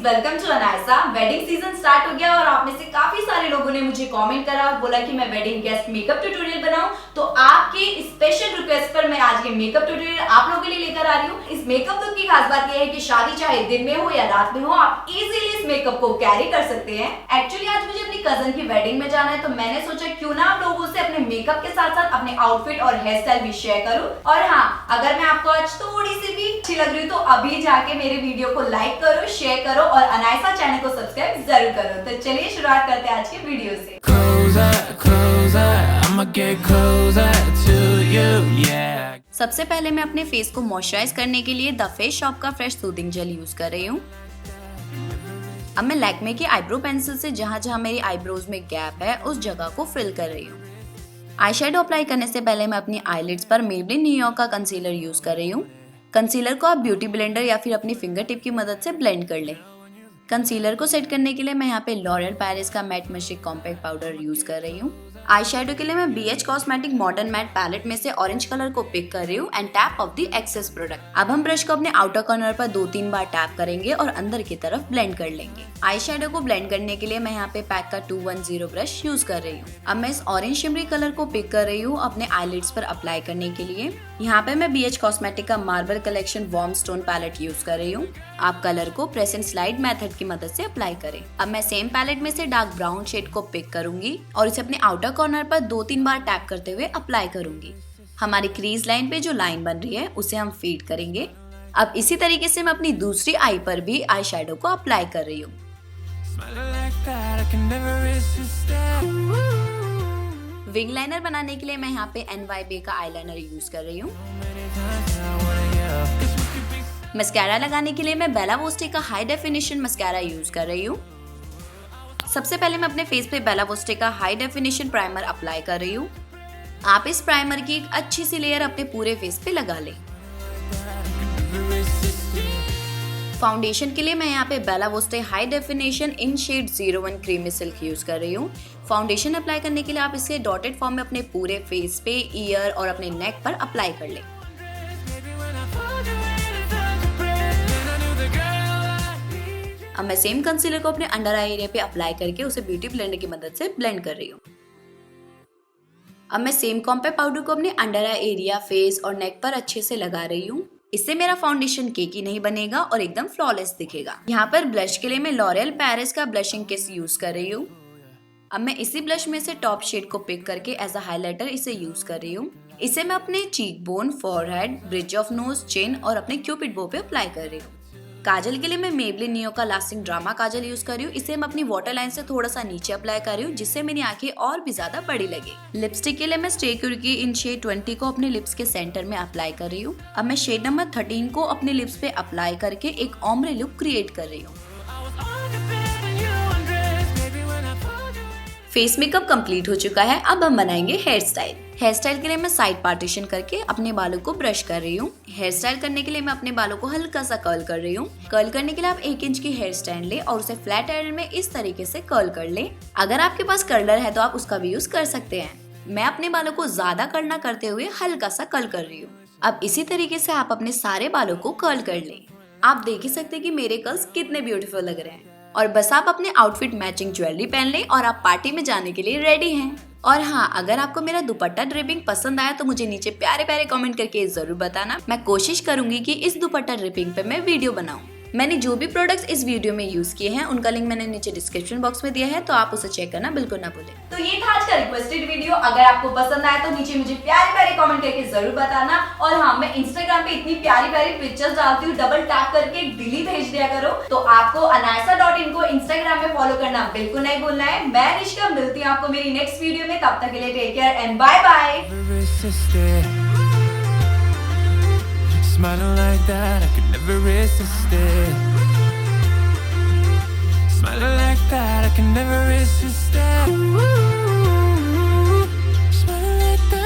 Welcome to Anaysa. Wedding season start हो गया और आप में से काफी सारे लोगों ने मुझे कमेंट करा और बोला कि मैं वेडिंग गेस्ट मेकअप ट्यूटोरियल बनाऊं। तो आपके स्पेशल रिक्वेस्ट पर मैं आज ये मेकअप ट्यूटोरियल आप लोगों के लिए लेकर आ रही हूँ। इस मेकअप लुक की खास बात यह है कि शादी चाहे दिन में हो या रात में हो, आप इजीली इस मेकअप को कैरी कर सकते हैं। एक्चुअली आज मुझे अपनी कजन की वेडिंग में जाना है, तो मैंने सोचा क्यों ना आप लोगों से अपने मेकअप के साथ साथ अपने आउटफिट और हेयर स्टाइल भी शेयर करूं। और हाँ, अगर मैं आपको आज थोड़ी सी भी अच्छी लग रही हूँ तो अभी जाके मेरे वीडियो को लाइक करो, शेयर करो और अनायसा चैनल को सब्सक्राइब जरूर करो। तो चलिए शुरुआत करते हैं आज के वीडियो से। सबसे पहले मैं अपने फेस को मॉइस्चराइज करने के लिए द फेस शॉप का फ्रेश सूदिंग जेल यूज कर रही हूँ। अब मैं लैक्मे की आईब्रो पेंसिल से जहाँ जहाँ मेरी आईब्रोज में गैप है उस जगह को फिल कर रही हूँ। आई शेडो अप्लाई करने से पहले मैं अपनी आईलिड्स पर मेबलिन न्यूयॉर्क का कंसीलर यूज कर रही हूँ। कंसीलर को आप ब्यूटी ब्लेंडर या फिर अपनी फिंगर टिप की मदद से ब्लेंड कर लें। कंसीलर को सेट करने के लिए मैं यहाँ पे लॉरियल पेरिस का matte mystic compact powder use कर रही हूँ। आई शेडो के लिए मैं BH cosmetic modern matte palette में से ऑरेंज कलर को पिक कर रही हूँ and tap off the excess product. अब हम ब्रश को अपने आउटर कॉर्नर पर 2-3 बार टैप करेंगे और अंदर की तरफ ब्लेंड कर लेंगे। आई शेडो को ब्लेंड करने के लिए मैं यहाँ पे पैक का 210 ब्रश यूज कर रही हूँ। अब मैं इस ऑरेंज शिमरी कलर को पिक कर रही हूँ अपने आईलिड्स पर अप्लाई करने के लिए। यहाँ पे मैं BH कॉस्मेटिक का marble collection warm stone palette use कर रही हूँ। आप कलर को प्रेस एंड स्लाइड मेथड की मदद से अप्लाई करें। अब मैं सेम पैलेट में से डार्क ब्राउन शेड को पिक करूंगी और इसे अपने आउटर कॉर्नर पर 2-3 बार टैप करते हुए अप्लाई करूंगी। हमारी क्रीज लाइन पे जो लाइन बन रही है उसे हम फीड करेंगे। अब इसी तरीके से मैं अपनी दूसरी आई पर भी आई शेडो को अप्लाई कर रही हूँ। विंग लाइनर बनाने के लिए मैं यहाँ पे NYB का आईलाइनर यूज कर रही हूँ। मस्कारा लगाने के लिए मैं बेला वोस्टे का हाई डेफिनेशन मस्कारा यूज कर रही हूँ। सबसे पहले मैं अपने फेस पे बेला वोस्टे का हाई डेफिनेशन प्राइमर अप्लाई कर रही हूँ। आप इस प्राइमर की एक अच्छी सी लेयर अपने पूरे फेस पे लगा लें। फाउंडेशन के लिए मैं यहाँ पे Bella Voste high definition in shade 01 creamy silk use कर रही हूँ। फाउंडेशन अप्लाई करने के लिए आप इसे डॉटेड फॉर्म में अपने पूरे फेस पे, ईयर और अपने नेक पर अप्लाई कर लें। अब मैं सेम कंसीलर को अपने अंडर आई एरिया पे अप्लाई करके उसे ब्यूटी ब्लेंडर की मदद से ब्लेंड कर रही हूँ। अब मैं सेम कॉम्पैक्ट पाउडर को अपने अंडर आई एरिया, फेस और नेक पर अच्छे से लगा रही हूँ। इससे मेरा फाउंडेशन केकी नहीं बनेगा और एकदम फ्लॉलेस दिखेगा। यहाँ पर ब्लश के लिए मैं लॉरियल पेरिस का ब्लशिंग किस यूज कर रही हूँ। अब मैं इसी ब्लश में से टॉप शेड को पिक करके एज अ हाइलाइटर इसे यूज कर रही हूँ। इसे मैं अपने cheek bone, forehead, bridge of nose, chin और अपने क्यूपिड बो पे अप्लाई कर रही हूँ। काजल के लिए मैं मेबलिन नियो का लास्टिंग ड्रामा काजल यूज कर रही हूँ। इसे मैं अपनी वाटर लाइन से थोड़ा सा नीचे अप्लाई कर रही हूँ जिससे मेरी आंखें और भी ज्यादा बड़ी लगे। लिपस्टिक के लिए मैं स्टे क्यूर की इन शेड 20 को अपने लिप्स के सेंटर में अप्लाई कर रही हूँ। अब मैं शेड नंबर 13 को अपने लिप्स पे अप्लाई करके एक ओम्ब्रे लुक क्रिएट कर रही हूँ। फेस मेकअप कंप्लीट हो चुका है। अब हम बनाएंगे हेयर स्टाइल। हेयर स्टाइल के लिए मैं साइड पार्टीशन करके अपने बालों को ब्रश कर रही हूँ। हेयर स्टाइल करने के लिए मैं अपने बालों को हल्का सा कर्ल कर रही हूँ। कर्ल करने के लिए आप 1 इंच की हेयर स्टैंड ले और उसे फ्लैट आयरन में इस तरीके से कर्ल कर ले। अगर आपके पास कर्लर है तो आप उसका भी यूज कर सकते हैं। मैं अपने बालों को ज्यादा कर्ल ना करते हुए हल्का सा कर्ल कर रही हूँ। अब इसी तरीके से आप अपने सारे बालों को कर्ल कर ले। आप देख ही सकते हैं कि मेरे कर्ल्स कितने ब्यूटीफुल लग रहे हैं। और बस आप अपने आउटफिट मैचिंग ज्वेलरी पहन लें और आप पार्टी में जाने के लिए रेडी हैं। और हाँ, अगर आपको मेरा दुपट्टा ड्रिपिंग पसंद आया तो मुझे नीचे प्यारे प्यारे कमेंट करके जरूर बताना। मैं कोशिश करूंगी कि इस दुपट्टा ड्रिपिंग पे मैं वीडियो बनाऊं। मैंने जो भी प्रोडक्ट्स इस वीडियो में यूज किए हैं उनका लिंक मैंने नीचे डिस्क्रिप्शन बॉक्स में दिया है, तो आप उसे चेक करना बिल्कुल ना भूलें। तो ये था आज का रिक्वेस्टेड वीडियो। अगर आपको पसंद आया तो नीचे मुझे प्यारे प्यारे कमेंट करके जरूर बताना। और हाँ, मैं इंस्टाग्राम पे इतनी प्यारी प्यारी पिक्चर्स डालती हूँ, डबल टैप करके एक दिली भेज दिया करो। तो आपको anaysa.in को इंस्टाग्राम में फॉलो करना बिल्कुल नहीं भूलना है। मैं निष्का मिलती हूँ आपको मेरी नेक्स्ट वीडियो में। तब तक के लिए take care and bye bye. Smiling like that, I could never resist it. Smiling like that, I can never resist it.